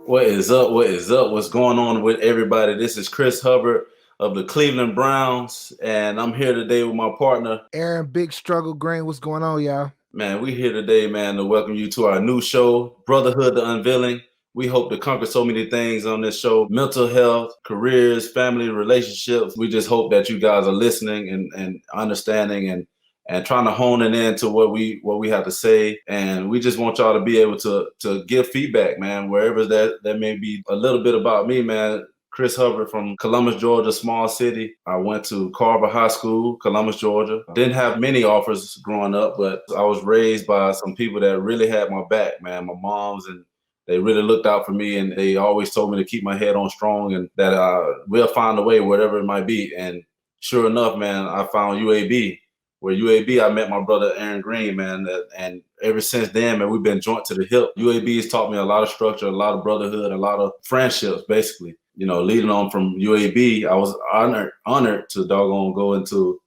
What is up? What is up? What's going on with everybody? This is Chris Hubbard of the Cleveland Browns, and I'm here today with my partner, Aaron, Big Struggle Green. What's going on, y'all? Man, we here today, man, to welcome you to our new show, Brotherhood The Unveiling. We hope to conquer so many things on this show: mental health, careers, family, relationships. We just hope that you guys are listening and understanding and trying to hone it into what we have to say. And we just want y'all to be able to give feedback, man, wherever that may be. A little bit about me, man. Chris Hubbard from Columbus, Georgia, small city. I went to Carver High School, Columbus, Georgia. Didn't have many offers growing up, but I was raised by some people that really had my back, man. My moms, and they really looked out for me, and they always told me to keep my head on strong and that we'll find a way, whatever it might be. And sure enough, man, I found UAB. Where UAB, I met my brother Aaron Green, man, and ever since then, man, we've been joint to the hip. UAB has taught me a lot of structure, a lot of brotherhood, a lot of friendships, basically. You know, leading on from UAB, I was honored to go into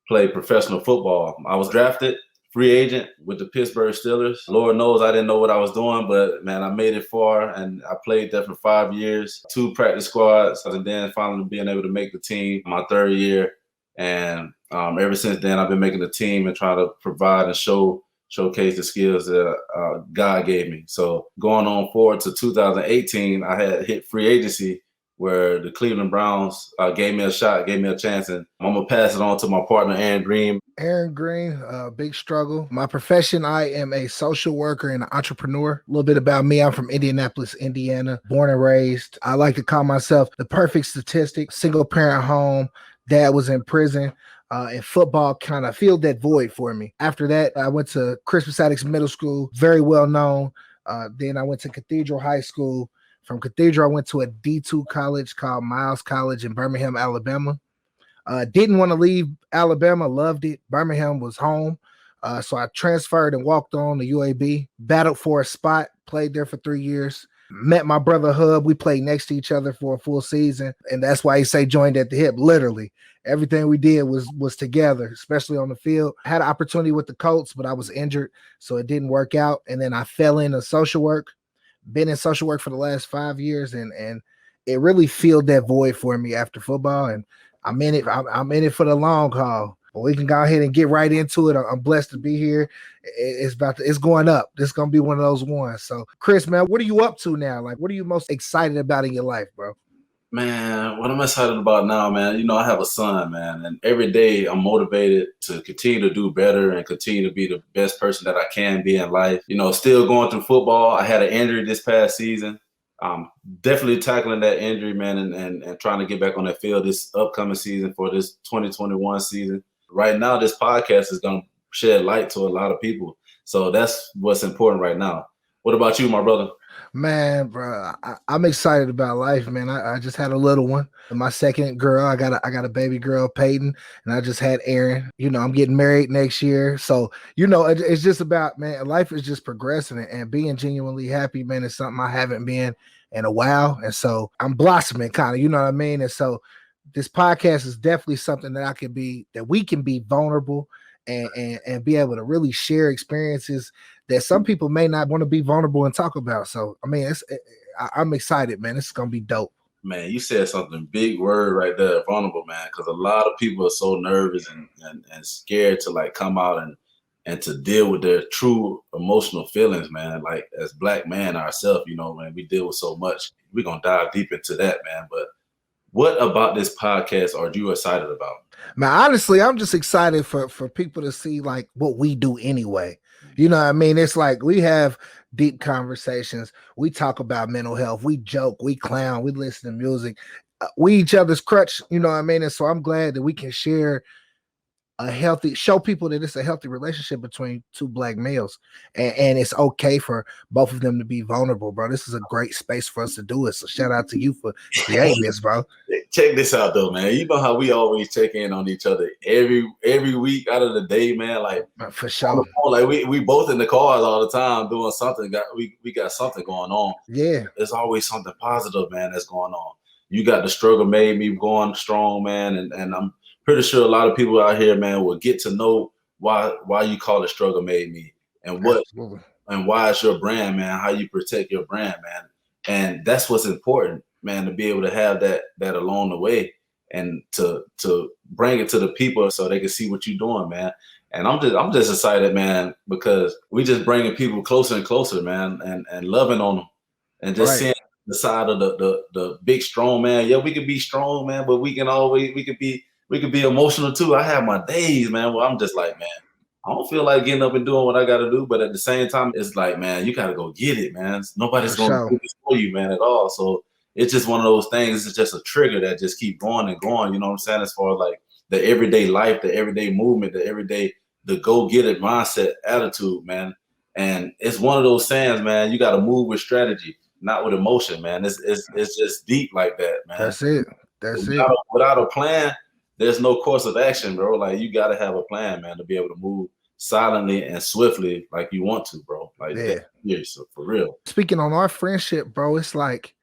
play professional football. I was drafted free agent with the Pittsburgh Steelers. Lord knows I didn't know what I was doing, but man, I made it far, and I played there for 5 years, 2 practice squads, and then finally being able to make the team my 3rd year. And ever since then, I've been making the team and trying to provide and showcase the skills that God gave me. So going on forward to 2018, I had hit free agency where the Cleveland Browns gave me a shot, gave me a chance, and I'm gonna pass it on to my partner, Aaron Green. Aaron Green, Big Struggle. My profession, I am a social worker and an entrepreneur. A little bit about me, I'm from Indianapolis, Indiana, born and raised. I like to call myself the perfect statistic, single parent home. Dad was in prison. And football kind of filled that void for me. After that, I went to Christmas Addicts Middle School, very well known. Then I went to Cathedral High School. From Cathedral, I went to a D2 college called Miles College in Birmingham, Alabama. Didn't want to leave Alabama, loved it. Birmingham was home. So I transferred and walked on to UAB, battled for a spot, played there for 3 years. Met my brother Hub. We played next to each other for a full season. And that's why he say joined at the hip, literally. Everything we did was together, especially on the field. I had an opportunity with the Colts, but I was injured, so it didn't work out. And then I fell into social work. Been in social work for the last 5 years, and it really filled that void for me after football. And I'm in it. I'm in it for the long haul. But we can go ahead and get right into it. I'm blessed to be here. It's going up. This is gonna be one of those ones. So, Chris, man, what are you up to now? Like, what are you most excited about in your life, bro? Man, what I'm excited about now, man, you know, I have a son, man, and every day I'm motivated to continue to do better and continue to be the best person that I can be in life. You know, still going through football. I had an injury this past season. Definitely tackling that injury, man, and trying to get back on that field this upcoming season for this 2021 season. Right now, this podcast is going to shed light to a lot of people. So that's what's important right now. What about you, my brother? Man, bro, I'm excited about life, man. I just had a little one. My second girl, I got a baby girl, Peyton, and I just had Aaron. You know, I'm getting married next year. So, you know, it's just about, man, life is just progressing, and being genuinely happy, man, is something I haven't been in a while. And so I'm blossoming kind of, you know what I mean? And so this podcast is definitely something that we can be vulnerable and be able to really share experiences that some people may not want to be vulnerable and talk about. So, I mean, I'm excited, man. This is going to be dope. Man, you said something big word right there, vulnerable, man, because a lot of people are so nervous and scared to like come out and to deal with their true emotional feelings, man. Like as Black man ourselves, you know, man, we deal with so much. We're going to dive deep into that, man. But what about this podcast are you excited about? Man, honestly, I'm just excited for people to see like what we do anyway. You know what I mean? It's like we have deep conversations. We talk about mental health. We joke, we clown, we listen to music. We each other's crutch, you know what I mean? And so I'm glad that we can share show people that it's a healthy relationship between two Black males, and it's okay for both of them to be vulnerable, bro. This is a great space for us to do it. So shout out to you for creating this, bro. Check this out though, man. You know how we always check in on each other every week out of the day, man. Like for sure. Like we both in the cars all the time doing something. We got something going on. Yeah. There's always something positive, man, that's going on. You got the struggle made me going strong, man, and I'm pretty sure a lot of people out here, man, will get to know why you call it struggle made me and what Absolutely. And why it's your brand, man, how you protect your brand, man. And that's what's important, man, to be able to have that along the way and to bring it to the people so they can see what you're doing, man. And I'm just excited, man, because we just bringing people closer and closer, man, and loving on them and just seeing the side of the big strong man. Yeah, we could be strong, man, but we could be emotional too. I have my days, man, where I'm just like, man, I don't feel like getting up and doing what I got to do, but at the same time, it's like, man, you got to go get it, man. Nobody's going to do this for you, man, at all. So it's just one of those things. It's just a trigger that just keep going and going. You know what I'm saying? As far as like the everyday life, the everyday movement, the go get it mindset, attitude, man. And it's one of those sayings, man. You got to move with strategy, not with emotion, man. It's just deep like that, man. That's it. That's without a plan, there's no course of action, bro. Like you got to have a plan, man, to be able to move silently and swiftly like you want to, bro. Like so for real. Speaking on our friendship, bro, it's like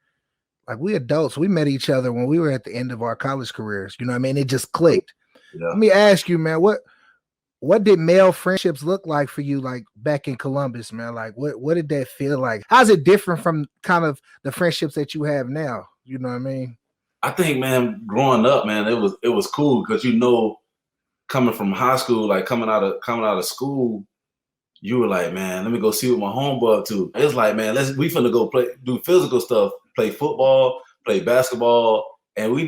we adults, we met each other when we were at the end of our college careers. You know what I mean? It just clicked. Yeah. Let me ask you, man, what did male friendships look like for you, like back in Columbus, man? Like what did that feel like? How's it different from kind of the friendships that you have now? You know what I mean? I think, man, growing up, man, it was cool because, you know, coming from high school, like coming out of school, you were like, man, let me go see what my homeboy up to. It's like, man, we finna go do physical stuff, play football, play basketball, and we're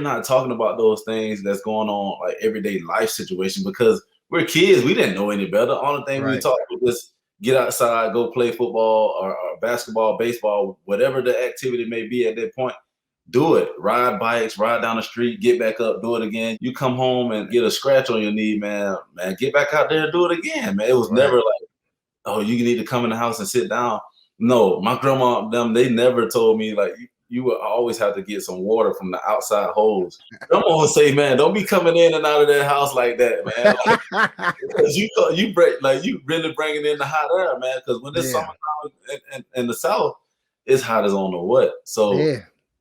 not talking about those things that's going on, like everyday life situation, because we're kids. We didn't know any better. The only thing we talked about was get outside, go play football or basketball, baseball, whatever the activity may be at that point. Do it. Ride bikes, ride down the street, get back up, do it again. You come home and get a scratch on your knee, man, get back out there and do it again, man. It was never like, oh, you need to come in the house and sit down. No, my grandma, they never told me, like, you will always have to get some water from the outside hose. I'm gonna say, man, don't be coming in and out of that house like that, man. Like, because you really bringing in the hot air, man. Because when it's summertime in the South, it's hot as on the what. So,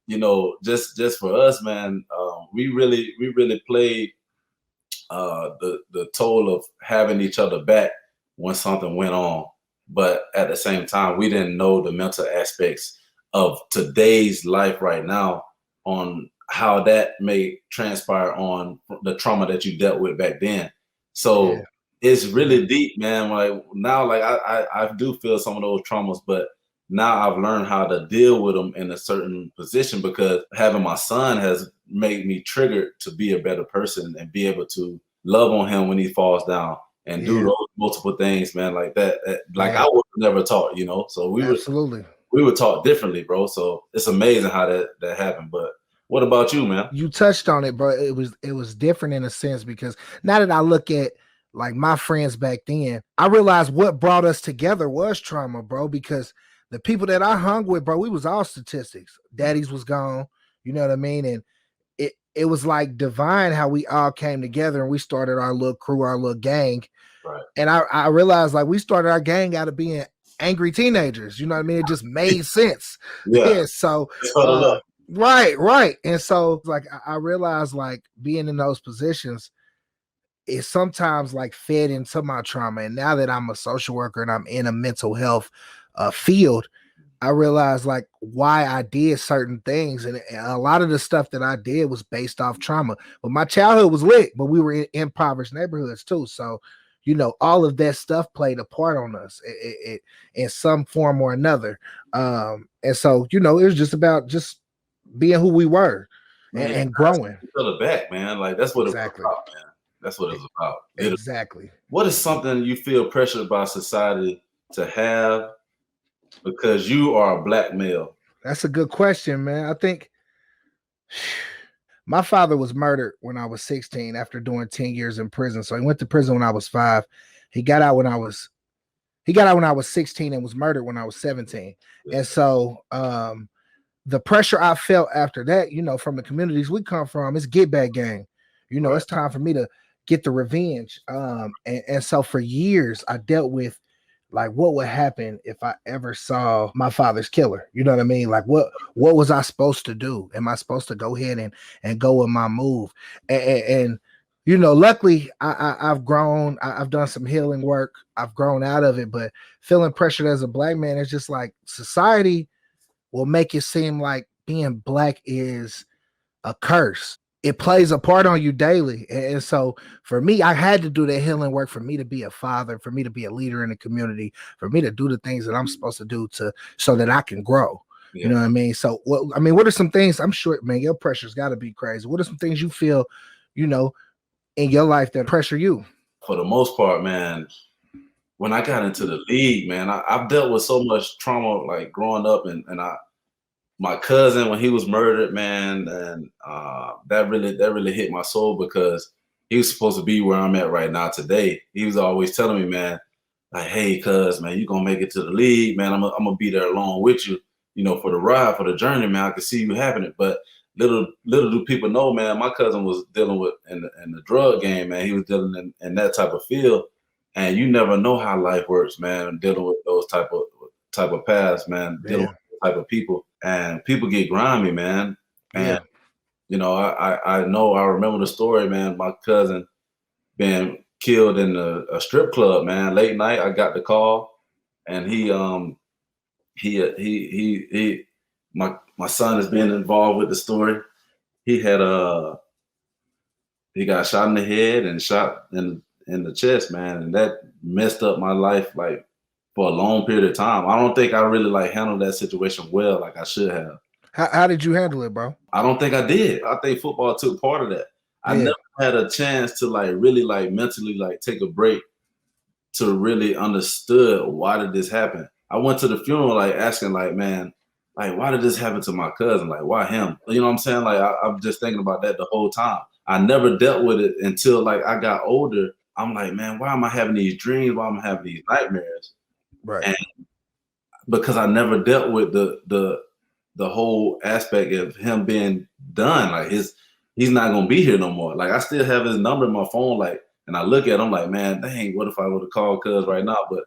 you know, just for us, man, we really played the toll of having each other back when something went on. But at the same time, we didn't know the mental aspects of today's life right now on how that may transpire on the trauma that you dealt with back then. So it's really deep, man. Like now, like I do feel some of those traumas, but now I've learned how to deal with them in a certain position, because having my son has made me triggered to be a better person and be able to love on him when he falls down and do those multiple things, man, like that. Like I was never taught, you know. So we were taught differently, bro. So it's amazing how that happened. But what about you, man? You touched on it, bro. It was different in a sense, because now that I look at like my friends back then, I realized what brought us together was trauma, bro, because the people that I hung with, bro, we was all statistics. Daddy's was gone, you know what I mean? And it was like divine how we all came together and we started our little crew, our little gang. Right. And I realized like we started our gang out of being angry teenagers, you know what I mean? It just made sense. Yeah. So right. And so like I realized like being in those positions is sometimes like fed into my trauma. And now that I'm a social worker and I'm in a mental health field, I realized like why I did certain things, and a lot of the stuff that I did was based off trauma. But my childhood was lit, but we were in impoverished neighborhoods too. So, you know, all of that stuff played a part on us it in some form or another. And so, you know, it was just about just being who we were, man, and growing. Each other back, man. Like that's what it's about, man. That's what it's about. Exactly. What is something you feel pressured by society to have because you are a Black male? That's a good question, man. I think my father was murdered when I was 16 after doing 10 years in prison. So he went to prison when I was 5. He got out when I was 16 and was murdered when I was 17. And so the pressure I felt after that, you know, from the communities we come from, it's get back game. You know, it's time for me to get the revenge. And so for years I dealt with like what would happen if I ever saw my father's killer? You know what I mean? Like what was I supposed to do? Am I supposed to go ahead and go with my move? And you know, luckily I've grown. I've done some healing work. I've grown out of it, but feeling pressured as a Black man is just like society will make it seem like being Black is a curse. It plays a part on you daily. And so for me, I had to do that healing work for me to be a father, for me to be a leader in the community, for me to do the things that I'm supposed to do so that I can grow. Yeah. You know what I mean? So what are some things? I'm sure, man, your pressure's got to be crazy. What are some things you feel, in your life that pressure you? For the most part, man, when I got into the league, man, I've dealt with so much trauma, like growing up, and my cousin, when he was murdered, man, and that really hit my soul, because he was supposed to be where I'm at right now today. He was always telling me, man, like, hey, cuz, man, you gonna make it to the league, man. I'm gonna be there along with you, for the ride, for the journey, man. I can see you having it. But little do people know, man, my cousin was dealing with in the drug game, man. He was dealing in that type of field, and you never know how life works, man. Dealing with those type of paths, man. Dealing with those type of people, and people get grimy, man. And I know, I remember the story, man. My cousin being killed in a strip club, man. Late night, I got the call, and my son has been involved with the story. He got shot in the head and shot in the chest, man, and that messed up my life, like, for a long period of time. I don't think I really, like, handled that situation well, like I should have. How did you handle it, bro? I don't think I did. I think football took part of that. I never had a chance to, like, really, like, mentally, like, take a break to really understood why did this happen. I went to the funeral, like, asking, like, man, like, why did this happen to my cousin? Like, why him? You know what I'm saying? Like, I'm just thinking about that the whole time. I never dealt with it until, like, I got older. I'm like, man, why am I having these dreams? Why am I having these nightmares? Right. And because I never dealt with the whole aspect of him being done. Like, he's not gonna be here no more. Like, I still have his number in my phone, like, and I look at him like, man, dang, what if I would have called cuz right now? But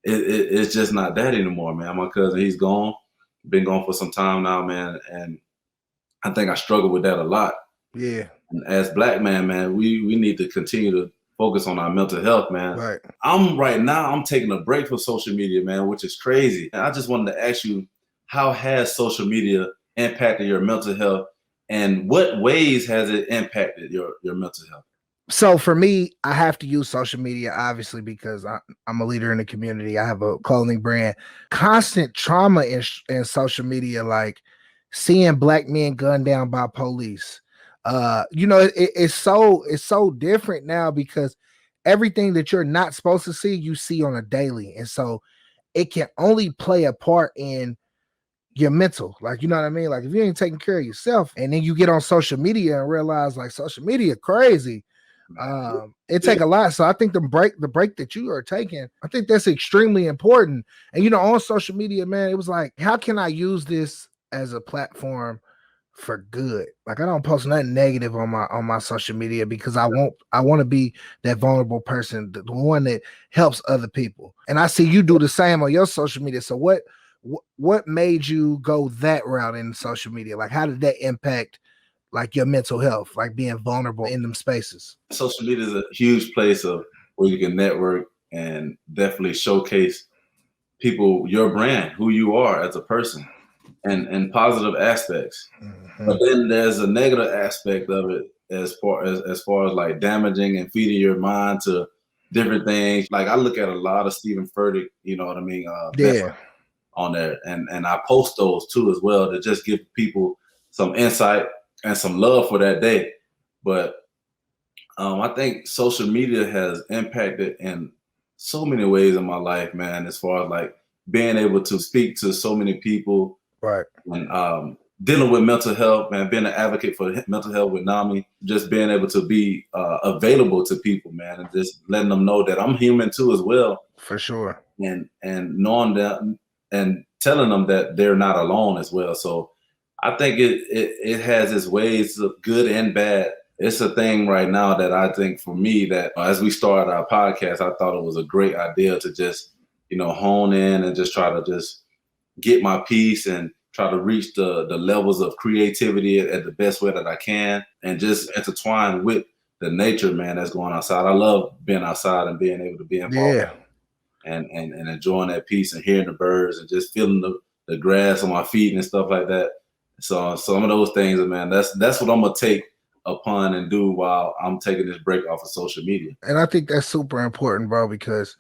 it's just not that anymore, man. My cousin, he's gone, been gone for some time now, man. And I think I struggle with that a lot. Yeah. And as Black man, we need to continue to focus on our mental health, man. Right. I'm taking a break from social media, man, which is crazy. And I just wanted to ask you, how has social media impacted your mental health, and what ways has it impacted your mental health? So for me, I have to use social media, obviously, because I'm a leader in the community. I have a clothing brand. Constant trauma in social media, like seeing Black men gunned down by police. It's so different now, because everything that you're not supposed to see, you see on a daily. And so it can only play a part in your mental, like, you know what I mean? Like, if you ain't taking care of yourself and then you get on social media and realize, like, social media crazy, it take a lot. So I think the break that you are taking, I think that's extremely important. And on social media, man, it was like, how can I use this as a platform for good? Like, I don't post nothing negative on my social media, because I want to be that vulnerable person, the one that helps other people. And I see you do the same on your social media. So what made you go that route in social media? Like, how did that impact, like, your mental health, like being vulnerable in them spaces? Social media is a huge place where you can network and definitely showcase people, your brand, who you are as a person, and positive aspects. Mm-hmm. But then there's a negative aspect of it, as far as like damaging and feeding your mind to different things. Like, I look at a lot of Stephen Furtick, you know what I mean? On there, and I post those too as well, to just give people some insight and some love for that day. But I think social media has impacted in so many ways in my life, man, as far as, like, being able to speak to so many people, right, and dealing with mental health, man, being an advocate for mental health with NAMI, just being able to be available to people, man, and just letting them know that I'm human too as well. For sure. And knowing that and telling them that they're not alone as well. So I think it has its ways of good and bad. It's a thing right now that I think, for me, that as we started our podcast, I thought it was a great idea to just, hone in and just try to just get my piece and try to reach the levels of creativity at the best way that I can, and just intertwine with the nature, man, that's going outside. I love being outside and being able to be involved. Yeah. And enjoying that piece and hearing the birds and just feeling the the grass on my feet and stuff like that. So some of those things, man, that's what I'm gonna take upon and do while I'm taking this break off of social media. And I think that's super important, bro, because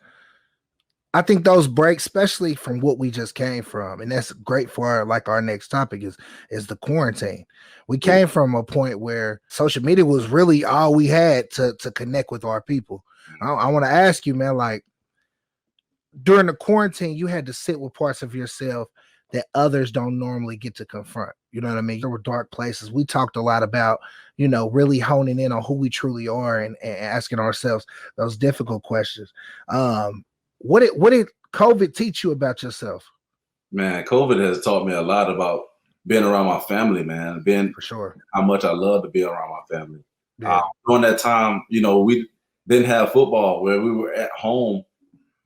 I think those breaks, especially from what we just came from, and that's great for our next topic is the quarantine. We came from a point where social media was really all we had to connect with our people. I want to ask you, man, like during the quarantine, you had to sit with parts of yourself that others don't normally get to confront. You know what I mean? There were dark places. We talked a lot about, really honing in on who we truly are and asking ourselves those difficult questions. What did COVID teach you about yourself? Man, COVID has taught me a lot about being around my family, man. Being For sure. how much I love to be around my family. Yeah. During that time, we didn't have football where we were at home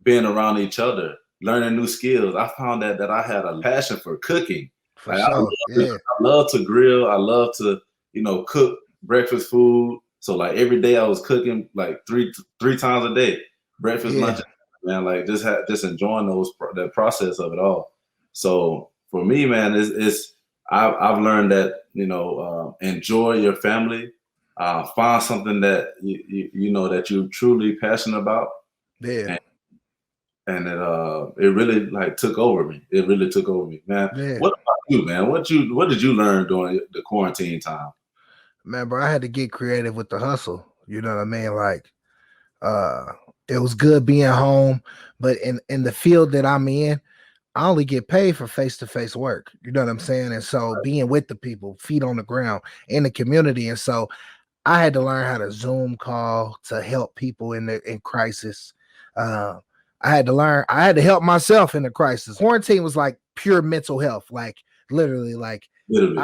being around each other, learning new skills. I found that I had a passion for cooking. For sure. Yeah. I love to grill. I love to, cook breakfast food. So like every day I was cooking like three times a day, breakfast, lunch, man. Like just enjoying that process of it all. So for me, man, I've learned that enjoy your family, find something that that you're truly passionate about. Yeah. And it really like took over me. It really took over me, man. Yeah. What about you, man? What did you learn during the quarantine time? Man, bro, I had to get creative with the hustle. You know what I mean? Like, it was good being home, but in the field that I'm in, I only get paid for face-to-face work. You know what I'm saying? And so being with the people, feet on the ground in the community. And so I had to learn how to Zoom call to help people in crisis. I had to help myself in the crisis. Quarantine was like pure mental health, like literally, like Literally.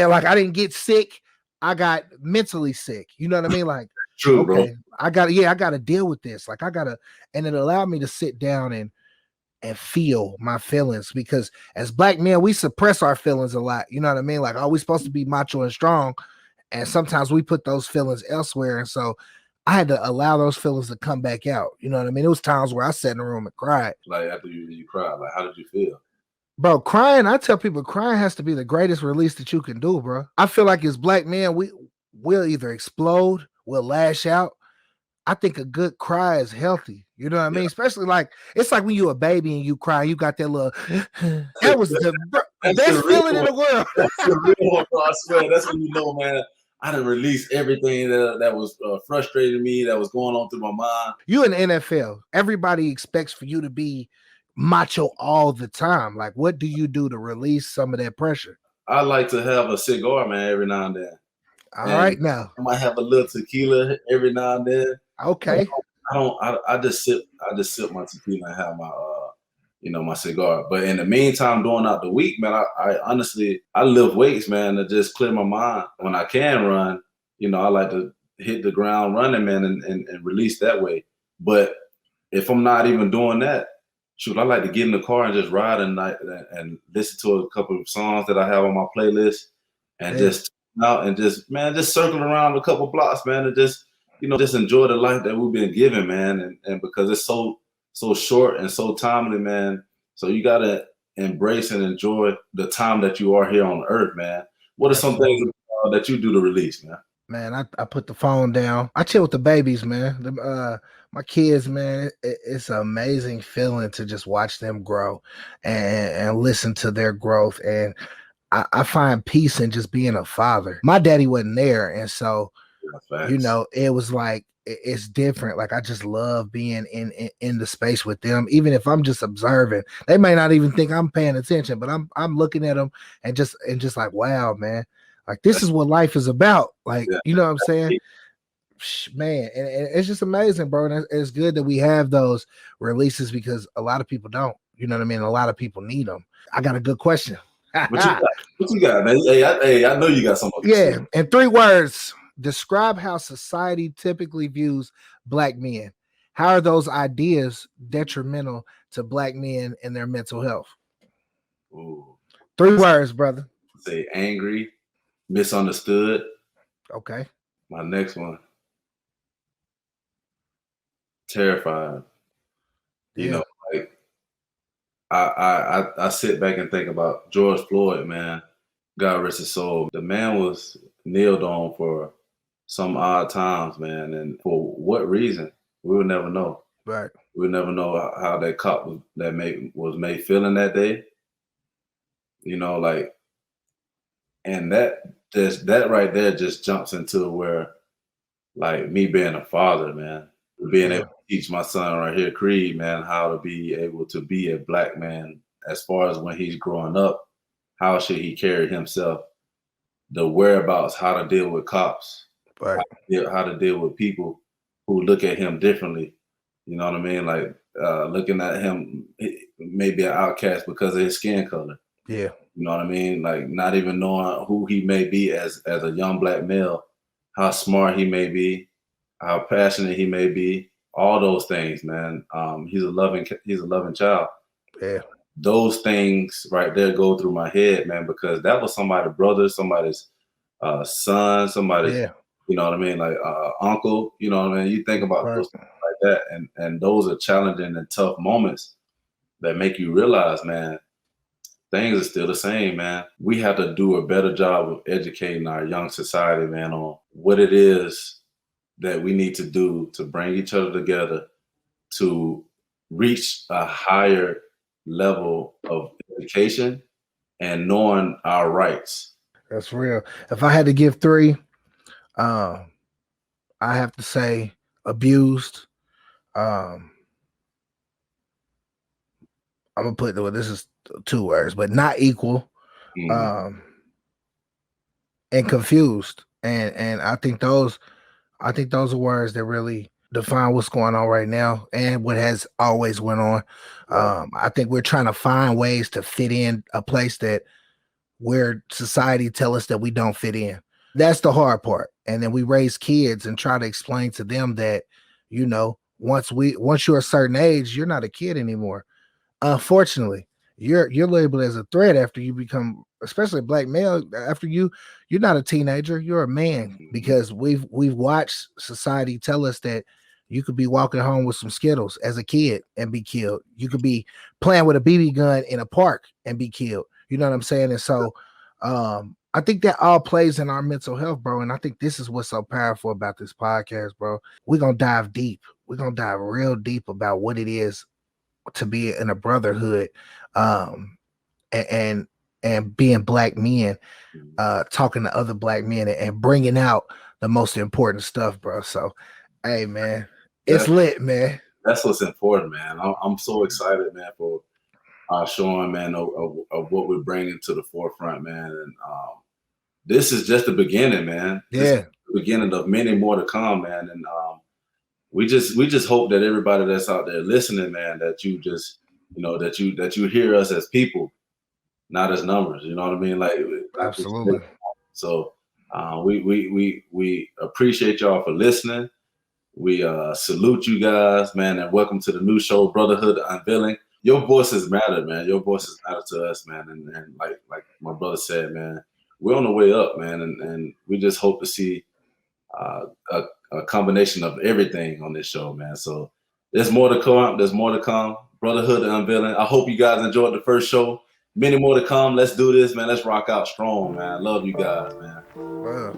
like I didn't get sick. I got mentally sick. You know what I mean? Like, True, okay, bro. I gotta deal with this. Like and it allowed me to sit down and feel my feelings, because as Black men, we suppress our feelings a lot. You know what I mean? Like, oh, we supposed to be macho and strong, and sometimes we put those feelings elsewhere. And so I had to allow those feelings to come back out. You know what I mean? It was times where I sat in the room and cried. Like after you cried, like how did you feel? Bro, crying, I tell people crying has to be the greatest release that you can do, bro. I feel like as Black men, we'll either explode, we'll lash out. I think a good cry is healthy. You know what I mean? Especially like, it's like when you a baby and you cry, you got that little, that was the best feeling in the world. That's the real one, bro. I swear, that's when you know, man, I done released everything that was frustrating me, that was going on through my mind. You in the NFL, everybody expects for you to be macho all the time. Like, what do you do to release some of that pressure? I like to have a cigar, man, every now and then. All right, now I might have a little tequila every now and then. okay. I just sip my tequila and have my my cigar. But in the meantime, during out the week, man, I honestly lift weights, man, to just clear my mind. When I can run, I like to hit the ground running, man, and release that way. But if I'm not even doing that, shoot, I like to get in the car and just ride at night and listen to a couple of songs that I have on my playlist, and just out and just circle around a couple blocks, man, and just just enjoy the life that we've been given, man, and because it's so short and so timely, man. So you gotta embrace and enjoy the time that you are here on earth, man. What are some things that you do to release, man? Man, I put the phone down. I chill with the babies, man. My kids, man. It's an amazing feeling to just watch them grow and listen to their growth. And I find peace in just being a father. My daddy wasn't there, and so it was like it's different. Like, I just love being in the space with them, even if I'm just observing. They may not even think I'm paying attention, but I'm looking at them and just like, wow, man. Like, this is what life is about. Like, you know what I'm saying? Man, and it's just amazing, bro. And it's good that we have those releases, because a lot of people don't. You know what I mean? A lot of people need them. I got a good question. What you got, man? Hey, I know you got something. Yeah, in 3 words, describe how society typically views Black men. How are those ideas detrimental to Black men and their mental health? Ooh. 3 words, brother. Say angry, misunderstood. Okay. My next one, terrified. Yeah. Like I sit back and think about George Floyd, man. God rest his soul. The man was kneeled on for some odd times, man, and for what reason, we will never know. Right. We'll never know how that cop was made feeling that day. You know, like, and that right there just jumps into where, like, me being a father, man, being able to teach my son right here, Creed, man, how to be able to be a black man as far as when he's growing up, how should he carry himself, the whereabouts, how to deal with cops, Right. how to deal with people who look at him differently. You know what I mean? Like looking at him maybe an outcast because of his skin color. Yeah. You know what I mean? Like not even knowing who he may be as a young black male, how smart he may be, how passionate he may be, all those things, man. He's a loving child. Yeah. Those things right there go through my head, man, because that was somebody's brother, somebody's son, somebody's, Yeah. you know what I mean, like uncle. You know what I mean? You think about Right. those things like that, and those are challenging and tough moments that make you realize, man, things are still the same, man. We have to do a better job of educating our young society, man, on what it is that we need to do to bring each other together to reach a higher level of education and knowing our rights. That's real. If I had to give three, I have to say abused. I'm gonna put this is 2 words, but not equal. Mm. And confused. And I think those are words that really define what's going on right now and what has always went on. Right. I think we're trying to find ways to fit in a place that where society tell us that we don't fit in. That's the hard part. And then we raise kids and try to explain to them that, you know, once you're a certain age, you're not a kid anymore. Unfortunately, you're labeled as a threat after you become, especially a black male, after you're not a teenager, you're a man, because we've watched society tell us that you could be walking home with some Skittles as a kid and be killed. You could be playing with a BB gun in a park and be killed. You know what I'm saying? And so I think that all plays in our mental health, bro. And I think this is what's so powerful about this podcast, bro. We're gonna dive deep. We're gonna dive real deep about what it is to be in a brotherhood, and being black men, talking to other black men and bringing out the most important stuff, bro. So, hey, man, it's lit, man. That's what's important, man. I'm so excited, man, for showing, man, of what we're bringing to the forefront, man. And this is just the beginning, man. This is the beginning of many more to come, man. And we just hope that everybody that's out there listening, man, that you just, you know, that you hear us as people, not as numbers. You know what I mean? Like Absolutely. So we appreciate y'all for listening. We salute you guys, man, and welcome to the new show, Brotherhood The Unveiling. Your voices matter, man. Your voices matter to us, man. And like my brother said, man, we're on the way up, man, and we just hope to see a combination of everything on this show, man. So there's more to come. There's more to come. Brotherhood The Unveiling. I hope you guys enjoyed the first show. Many more to come. Let's do this, man. Let's rock out strong, man. I love you guys, man. Wow.